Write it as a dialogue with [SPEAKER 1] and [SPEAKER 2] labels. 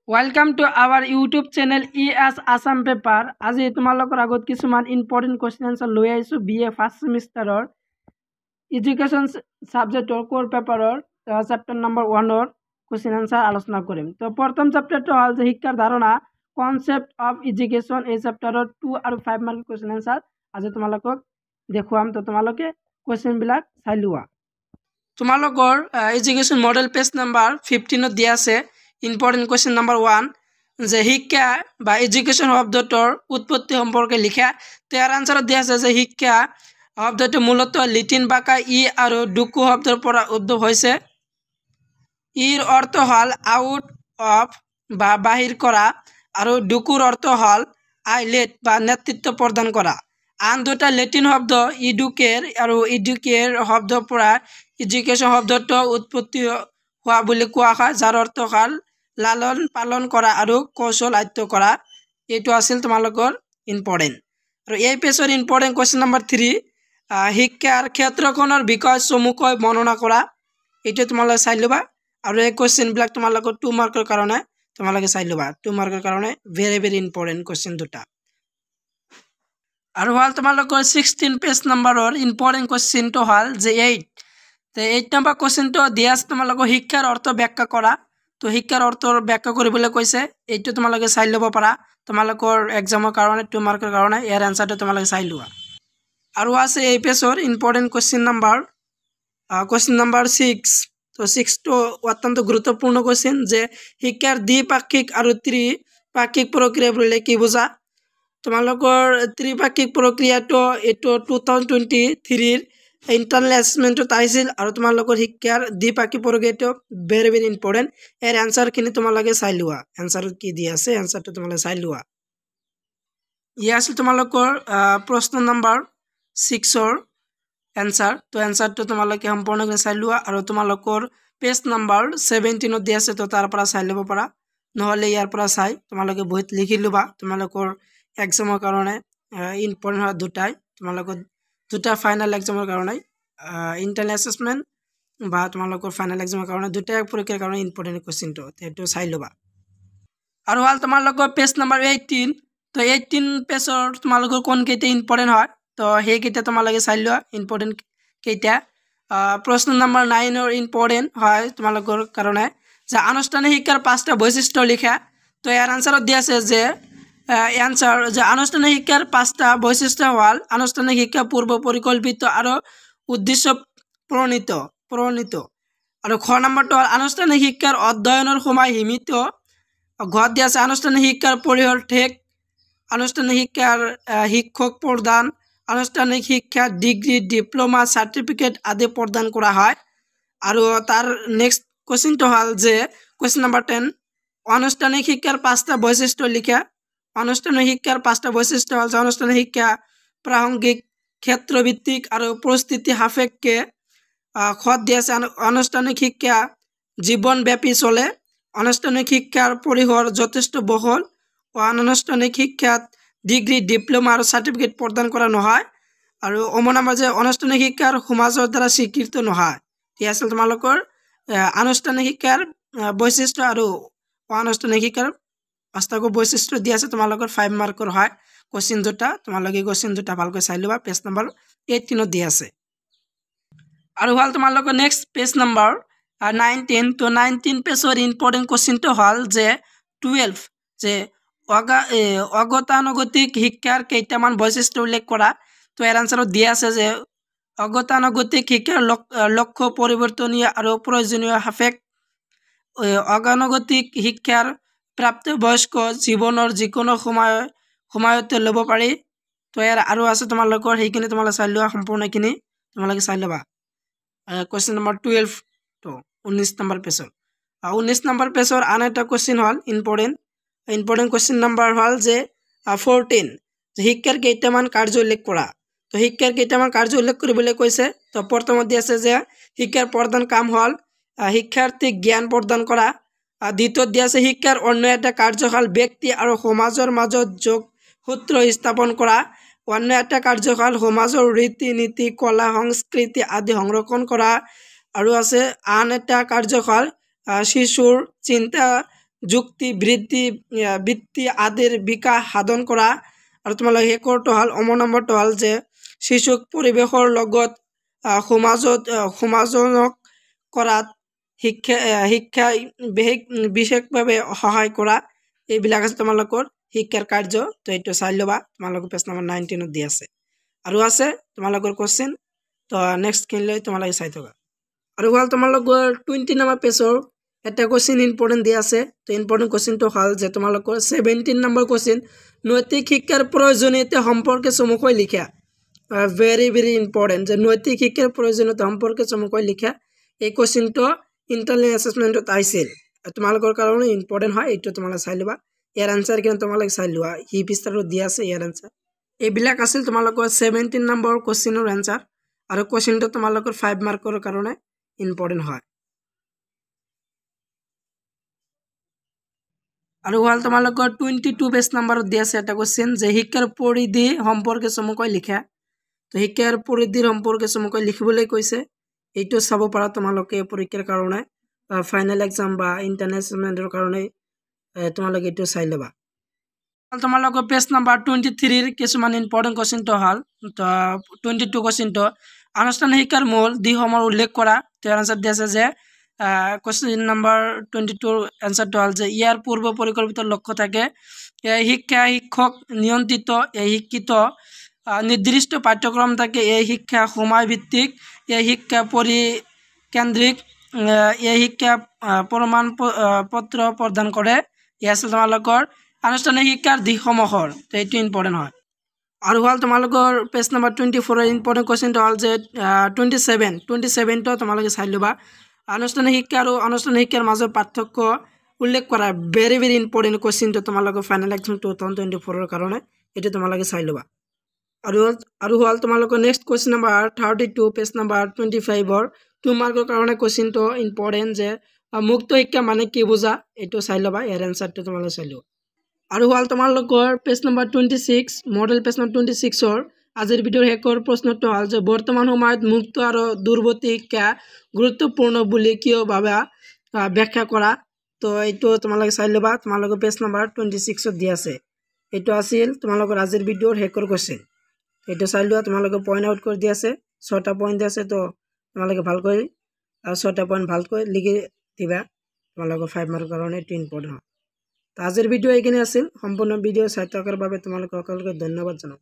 [SPEAKER 1] Welcome to our YouTube channel ES Assam Paper. আজি তোমালোকৰ আগত কিছুমান ইম্পৰ্টেণ্ট কুৱেশ্যন আনসাৰ লৈ আহিছোঁ BA ফাৰ্ষ্ট সেমিষ্টাৰৰ এডুকেশ্যন সাবজেক্টৰ কোৰ পেপাৰৰ চেপ্টাৰ নম্বৰ 1ৰ কুৱেশ্যন আনসাৰ আলোচনা কৰিম। তো প্ৰথম চেপ্টাৰটো হ'ল যে শিক্ষাৰ ধাৰণা কনসেপ্ট অফ এডুকেশ্যন। এই চেপ্টাৰৰ 2 আৰু 5 মাৰ্ক কুৱেশ্যন আনসাৰ আজি তোমালোকক দেখুৱাম। তো তোমালোকে কুৱেশ্যনবিলাক চাই লোৱা। তোমালোকৰ এডুকেশ্যন মডেল পেজ নাম্বাৰ 15ত দিয়া আছে। ইম্পৰ্টেণ্ট কুৱেশ্যন নাম্বাৰ 1 যে শিক্ষা বা এডুকেশ্যন শব্দটোৰ উৎপত্তি সম্পৰ্কে লিখা। তো ইয়াৰ আনসাৰত দিয়া আছে যে শিক্ষা শব্দটো মূলতঃ লেটিন ভাষা ই আৰু ডুকু শব্দৰ পৰা উদ্ভৱ হৈছে। ইৰ অৰ্থ হ'ল আউট অফ বা বাহিৰ কৰা আৰু ডুকুৰ অৰ্থ হ'ল আইলেট বা নেতৃত্ব প্ৰদান কৰা। আন দুটা লেটিন শব্দ ইডুকেৰ আৰু ইডুকেৰ শব্দৰ পৰা এডুকেশ্যন শব্দটো উৎপত্তি হোৱা বুলি কোৱা হয়, যাৰ অৰ্থ হ'ল লালন পালন কৰা আৰু কৌশল আয়ত্ত কৰা। এইটো আছিল তোমালোকৰ ইম্পৰ্টেণ্ট। আৰু এই পেজৰ ইম্পৰ্টেণ্ট কুৱেশ্যন নম্বৰ 3 শিক্ষাৰ ক্ষেত্ৰখনৰ বিষয়ে চমুকৈ বৰ্ণনা কৰা। এইটো তোমালোকে চাই ল'বা। আৰু এই কুৱেশ্যনবিলাক তোমালোকৰ 2 মাৰ্কৰ কাৰণে তোমালোকে চাই ল'বা। 2 মাৰ্কৰ কাৰণে ভেৰি ভেৰি ইম্পৰ্টেণ্ট কুৱেশ্যন দুটা। আৰু হ'ল তোমালোকৰ 16 পেজ নম্বৰৰ ইম্পৰ্টেণ্ট কুৱেশ্যনটো হ'ল যে 8 নম্বৰ কুৱেশ্যনটো দিয়া আছে তোমালোকৰ শিক্ষাৰ অৰ্থ ব্যাখ্যা কৰা। তো শিক্ষাৰ অৰ্থৰ ব্যাখ্যা কৰিবলৈ কৈছে। এইটো তোমালোকে চাই ল'ব পাৰা তোমালোকৰ এক্সামৰ কাৰণে 2 মাৰ্কৰ কাৰণে। ইয়াৰ এনসাৰটো তোমালোকে চাই লোৱা। আৰু আছে এই পেজৰ ইম্পৰ্টেণ্ট কুৱেশ্যন নম্বৰ 6। তো 6টো অত্যন্ত গুৰুত্বপূৰ্ণ কুৱেশ্যন যে শিক্ষাৰ দ্বিপাক্ষিক আৰু ত্ৰিপাক্ষিক প্ৰক্ৰিয়া বুলিলে কি বুজা। তোমালোকৰ ত্ৰিপাক্ষিক প্ৰক্ৰিয়াটো এইটো 2023ৰ ইণ্টাৰনেল এছেছমেণ্টত আহিছিল। আৰু তোমালোকৰ শিক্ষাৰ দ্বিপাক্ষিক প্ৰক্ৰিয়াটো ভেৰি ভেৰি ইম্পৰ্টেণ্ট। ইয়াৰ এনসাৰখিনি তোমালোকে চাই লোৱা। এনসাৰত কি দিয়া আছে এনসাৰটো তোমালোকে চাই লোৱা। ইয়ে আছিল তোমালোকৰ প্ৰশ্ন নম্বৰ 6ৰ এনসাৰ। তো এনসাৰটো তোমালোকে সম্পূৰ্ণকৈ চাই লোৱা। আৰু তোমালোকৰ পেজ নম্বৰ 17ত দিয়া আছে, তো তাৰ পৰা চাই ল'ব পাৰা। নহ'লে ইয়াৰ পৰা চাই তোমালোকে বহীত লিখি ল'বা। তোমালোকৰ এক্সামৰ কাৰণে ইম্পৰ্টেণ্ট হয় দুটাই। তোমালোকৰ দুটা ফাইনেল এক্সামৰ কাৰণে ইণ্টাৰনেল এছেছমেণ্ট বা তোমালোকৰ ফাইনেল এক্সামৰ কাৰণে দুটা পৰীক্ষাৰ কাৰণে ইম্পৰ্টেণ্ট কুৱেশ্যনটো সেইটো চাই ল'বা। আৰু হ'ল তোমালোকৰ পেজ নম্বৰ 18। তো 18 পেজৰ তোমালোকৰ কোনকেইটা ইম্পৰ্টেণ্ট হয় তো সেইকেইটা তোমালোকে চাই লোৱা। ইম্পৰ্টেণ্ট কেইটা প্ৰশ্ন নম্বৰ 9ৰ ইম্পৰ্টেণ্ট হয় তোমালোকৰ কাৰণে যে আনুষ্ঠানিক শিক্ষাৰ 5টা বৈশিষ্ট্য লিখা। তো ইয়াৰ আনসাৰত দিয়া আছে যে এনসাৰ যে আনুষ্ঠানিক শিক্ষাৰ 5টা বৈশিষ্ট্য হ'ল আনুষ্ঠানিক শিক্ষা পূৰ্ব পৰিকল্পিত আৰু উদ্দেশ্য প্ৰণীত। আৰু খ নম্বৰটো হ'ল আনুষ্ঠানিক শিক্ষাৰ অধ্যয়নৰ সময় সীমিত। ঘৰত দিয়া আছে আনুষ্ঠানিক শিক্ষাৰ পৰিসৰ ঠেক, আনুষ্ঠানিক শিক্ষাৰ শিক্ষক প্ৰদান, আনুষ্ঠানিক শিক্ষাৰ ডিগ্ৰী ডিপ্ল'মা চাৰ্টিফিকেট আদি প্ৰদান কৰা হয়। আৰু তাৰ নেক্সট কুৱেশ্যনটো হ'ল যে কুৱেশ্যন নম্বৰ 10 আনুষ্ঠানিক শিক্ষাৰ 5টা বৈশিষ্ট্য লিখা। আনুষ্ঠানিক শিক্ষাৰ 5টা বৈশিষ্ট্য হ'ল আনুষ্ঠানিক শিক্ষা প্ৰাসংগিক, ক্ষেত্ৰভিত্তিক আৰু পৰিস্থিতি সাপেক্ষে। খত দিয়া আছে আনুষ্ঠানিক শিক্ষা জীৱনব্যাপী চলে, আনুষ্ঠানিক শিক্ষাৰ পৰিসৰ যথেষ্ট বহল, অনানুষ্ঠানিক শিক্ষাত ডিগ্ৰী ডিপ্ল'মা আৰু চাৰ্টিফিকেট প্ৰদান কৰা নহয়। আৰু নম্বৰ যে আনুষ্ঠানিক শিক্ষাৰ সমাজৰ দ্বাৰা স্বীকৃত নহয়। ঠিক আছে, তোমালোকৰ আনুষ্ঠানিক শিক্ষাৰ বৈশিষ্ট্য আৰু অনানুষ্ঠানিক শিক্ষাৰ 5টা বৈশিষ্ট্য দিয়া আছে। তোমালোকৰ 5 মাৰ্কৰ হয় কুৱেশ্যন দুটা। তোমালোকে কুৱেশ্যন দুটা ভালকৈ চাই ল'বা। পেজ নম্বৰ 18ত দিয়া আছে। আৰু হ'ল তোমালোকৰ নেক্সট পেজ নম্বৰ 19। তো 19 পেজৰ ইম্পৰ্টেণ্ট কুৱেশ্যনটো হ'ল যে 12 যে অগতানুগতিক শিক্ষাৰ কেইটামান বৈশিষ্ট্য উল্লেখ কৰা। তো ইয়াৰ আনসাৰত দিয়া আছে যে অগতানুগতিক শিক্ষাৰ লক্ষ্য পৰিৱৰ্তনীয় আৰু প্ৰয়োজনীয় সাপেক্ষ। অগতানুগতিক শিক্ষাৰ প্ৰাপ্তবয়স্ক জীৱনৰ যিকোনো সময়তে ল'ব পাৰি। তো ইয়াৰ আৰু আছে তোমালোকৰ সেইখিনি তোমালোকে চাই লোৱা। সম্পূৰ্ণখিনি তোমালোকে চাই ল'বা। কুৱেশ্যন নম্বৰ 12 তো 19 নম্বৰ পেজৰ 19 নম্বৰ পেজৰ আন এটা কুৱেশ্যন হ'ল ইম্পৰ্টেণ্ট কুৱেশ্যন নম্বৰ হ'ল যে 14 যে শিক্ষাৰ কেইটামান কাৰ্য উল্লেখ কৰা। তো শিক্ষাৰ কেইটামান কাৰ্য উল্লেখ কৰিবলৈ কৈছে। তো প্ৰথমত দিয়া আছে যে শিক্ষাৰ প্ৰধান কাম হ'ল শিক্ষাৰ্থীক জ্ঞান প্ৰদান কৰা। দ্বিতীয়ত দিয়া আছে শিক্ষাৰ অন্য এটা কাৰ্য হ'ল ব্যক্তি আৰু সমাজৰ মাজত যোগসূত্ৰ স্থাপন কৰা। অন্য এটা কাৰ্য হ'ল সমাজৰ ৰীতি নীতি কলা সংস্কৃতি আদি সংৰক্ষণ কৰা। আৰু আছে আন এটা কাৰ্য হ'ল শিশুৰ চিন্তা যুক্তি বৃত্তি আদিৰ বিকাশ সাধন কৰা আৰু তোমালোকে শেষৰটো হ'ল নম্বৰটো হ'ল যে শিশুক পৰিৱেশৰ লগত সমাজক কৰাত শিক্ষাই বিশেষভাৱে সহায় কৰা এইবিলাক আছে তোমালোকৰ শিক্ষাৰ কাৰ্য। তো এইটো চাই ল'বা, তোমালোকৰ পেজ নম্বৰ 19 দি আছে আৰু আছে তোমালোকৰ কোৱেশ্চন। তো নেক্সটখিনিলৈ তোমালোকে চাই থকা আৰু হ'ল তোমালোকৰ 20 নম্বৰ পেজৰ এটা কোৱেশ্চন ইম্পৰ্টেণ্ট দিয়া আছে। তো ইম্পৰ্টেণ্ট কোৱেশ্চনটো হ'ল যে তোমালোকৰ 17 নম্বৰ কোৱেশ্চন নৈতিক শিক্ষাৰ প্ৰয়োজনীয়তা সম্পৰ্কে চমুকৈ লিখা। ভেৰি ভেৰি ইম্পৰ্টেণ্ট যে নৈতিক শিক্ষাৰ প্ৰয়োজনীয়তা সম্পৰ্কে চমুকৈ লিখা। এই কোৱেশ্চনটো ইণ্টাৰনেল এছেছমেণ্টত আহিছিল, তোমালোকৰ কাৰণে ইম্পৰ্টেণ্ট হয়, এইটো তোমালোকে চাই ল'বা। ইয়াৰ আনচাৰ কিন্তু তোমালোকে চাই লোৱা, সি পৃষ্ঠাটো দিয়া আছে ইয়াৰ আনচাৰ। এইবিলাক আছিল তোমালোকৰ 17 নম্বৰ কোৱেশ্চনৰ এনচাৰ আৰু কোৱেশ্চনটো তোমালোকৰ 5 মাৰ্কৰ কাৰণে ইম্পৰ্টেণ্ট হয়। আৰু হ'ল তোমালোকৰ 22 পেজ নম্বৰত দিয়া আছে এটা কোৱেশ্চন যে শিক্ষাৰ পৰিধি সম্পৰ্কে চমুকৈ লিখা। তো শিক্ষাৰ পৰিধিৰ সম্পৰ্কে চমুকৈ লিখিবলৈ কৈছে, এইটো চাব পাৰা তোমালোকে পৰীক্ষাৰ কাৰণে, ফাইনেল এক্সাম বা ইণ্টাৰনেশ্যনেলৰ কাৰণে তোমালোকে এইটো চাই ল'বা। তোমালোকৰ পেজ নম্বৰ 23ৰ কিছুমান ইম্পৰ্টেণ্ট কোৱেশ্চনটো হ'ল 22 কোৱেশ্চনটো আনুষ্ঠানিক শিক্ষাৰ মূল দিশসমূহ উল্লেখ কৰা। তো আনচাৰ দিয়া আছে যে কোৱেশ্চন নম্বৰ 22ৰ এনচাৰটো হ'ল যে ইয়াৰ পূৰ্ব পৰিকল্পিত লক্ষ্য থাকে, শিক্ষক নিয়ন্ত্ৰিত, শিক্ষিত নিৰ্দিষ্ট পাঠ্যক্ৰম থাকে, এই শিক্ষা সময়ভিত্তিক, এই শিক্ষা পৰিকেন্দ্ৰিক, এই শিক্ষা প্ৰমাণ পত্ৰ প্ৰদান কৰে। এই আছে তোমালোকৰ আনুষ্ঠানিক শিক্ষাৰ দিশসমূহৰ। তো এইটো ইম্পৰ্টেণ্ট হয়। আৰু হ'ল তোমালোকৰ পেজ নম্বৰ 24ৰ ইম্পৰ্টেণ্ট কোৱেশ্চনটো হ'ল যে 27টো তোমালোকে চাই ল'বা। আনুষ্ঠানিক শিক্ষা আৰু আনুষ্ঠানিক শিক্ষাৰ মাজৰ পাৰ্থক্য উল্লেখ কৰা। ভেৰি ভেৰি ইম্পৰ্টেণ্ট কোৱেশ্চনটো তোমালোকৰ ফাইনেল এক্সাম 2024ৰ কাৰণে, এইটো তোমালোকে চাই ল'বা। আৰু হ'ল তোমালোকৰ next question number 32 page number 25ৰ 2 মাৰ্কৰ কাৰণে কোৱেশ্চনটো ইম্পৰ্টেণ্ট যে মুক্ত শিক্ষা মানে কি বুজা, এইটো চাই ল'বা, ইয়াৰ এনচাৰটো তোমালোকে চাই ল'বা। আৰু হ'ল তোমালোকৰ page number 26 model page number 26ৰ আজিৰ ভিডিঅ'ৰ শেষৰ প্ৰশ্নটো হ'ল যে বৰ্তমান সময়ত মুক্ত আৰু দূৰৱৰ্তী শিক্ষা গুৰুত্বপূৰ্ণ বুলি কিয় ভাবা, ব্যাখ্যা কৰা। তো এইটো তোমালোকে চাই ল'বা, তোমালোকৰ পেজ নম্বৰ 26ত দিয়া আছে। এইটো আছিল তোমালোকৰ আজিৰ ভিডিঅ'ৰ শেষৰ কোৱেশ্চন, এইটো চাই লোৱা। তোমালোকে পইণ্ট আউট কৰি দিয়া আছে, 6টা পইণ্ট আছে। তো তোমালোকে ভালকৈ 6টা পইণ্ট ভালকৈ লিখি দিবা, তোমালোকৰ 5 মাৰ্কৰ কাৰণে এইটো ইম্পৰ্টেণ্ট হয়। তো আজিৰ ভিডিঅ' এইখিনি আছিল। সম্পূৰ্ণ ভিডিঅ' চাই থকাৰ বাবে তোমালোকক সকলোকে ধন্যবাদ জনাওঁ।